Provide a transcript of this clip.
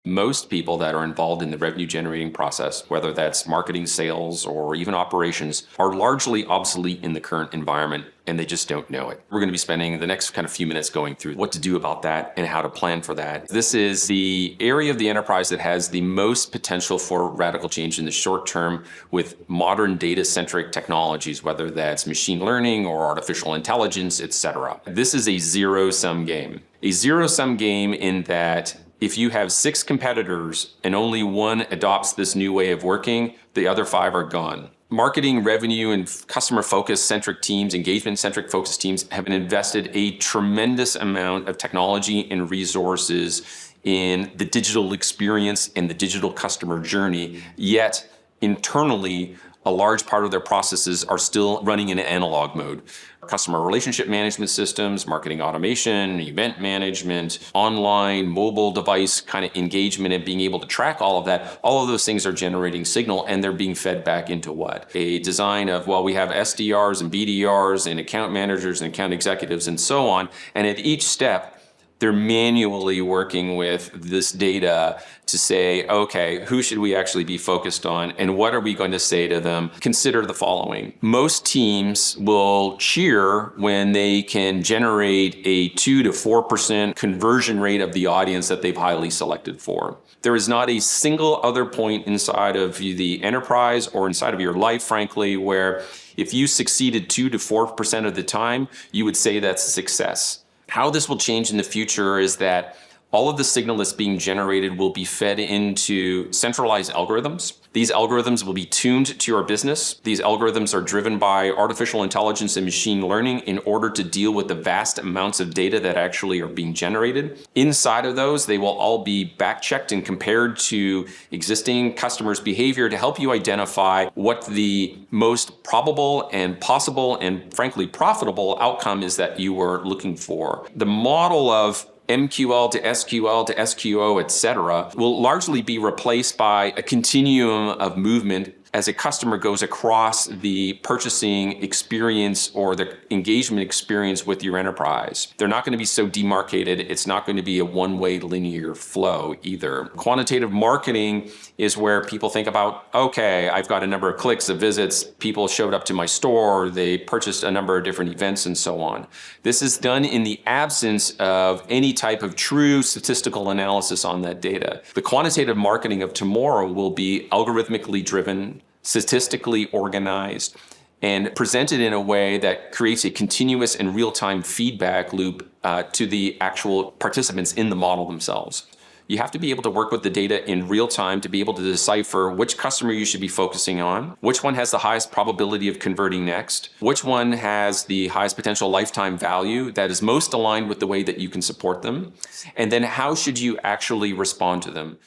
Most people that are involved in the revenue generating process, whether that's marketing, sales, or even operations, are largely obsolete in the current environment, and they just don't know it. We're going to be spending the next kind of few minutes going through what to do about that and how to plan for that. This is the area of the enterprise that has the most potential for radical change in the short term with modern data-centric technologies, whether that's machine learning or artificial intelligence, etc. This is a zero-sum game. A zero-sum game in that if you have 6 competitors and only one adopts this new way of working, the other 5 are gone. Marketing, revenue, and customer-focused centric teams, engagement-centric focused teams have invested a tremendous amount of technology and resources in the digital experience and the digital customer journey, yet internally, a large part of their processes are still running in analog mode. Customer relationship management systems, marketing automation, event management, online, mobile device kind of engagement and being able to track all of those things are generating signal and they're being fed back into what? A design of, well, we have SDRs and BDRs and account managers and account executives and so on. And at each step, they're manually working with this data to say, okay, who should we actually be focused on and what are we going to say to them? Consider the following. Most teams will cheer when they can generate a 2 to 4% conversion rate of the audience that they've highly selected for. There is not a single other point inside of the enterprise or inside of your life, frankly, where if you succeeded 2 to 4% of the time, you would say that's a success. How this will change in the future is that all of the signal that's being generated will be fed into centralized algorithms. These algorithms will be tuned to your business. These algorithms are driven by artificial intelligence and machine learning in order to deal with the vast amounts of data that actually are being generated. Inside of those, they will all be back-checked and compared to existing customers' behavior to help you identify what the most probable and possible and frankly profitable outcome is that you were looking for. The model of MQL to SQL to SQO, etc., will largely be replaced by a continuum of movement as a customer goes across the purchasing experience or the engagement experience with your enterprise. They're not going to be so demarcated. It's not going to be a one-way linear flow either. Quantitative marketing is where people think about, okay, I've got a number of clicks, of visits, people showed up to my store, they purchased a number of different events and so on. This is done in the absence of any type of true statistical analysis on that data. The quantitative marketing of tomorrow will be algorithmically driven, statistically organized, and presented in a way that creates a continuous and real-time feedback loop to the actual participants in the model themselves. You have to be able to work with the data in real time to be able to decipher which customer you should be focusing on, which one has the highest probability of converting next, which one has the highest potential lifetime value that is most aligned with the way that you can support them, and then how should you actually respond to them.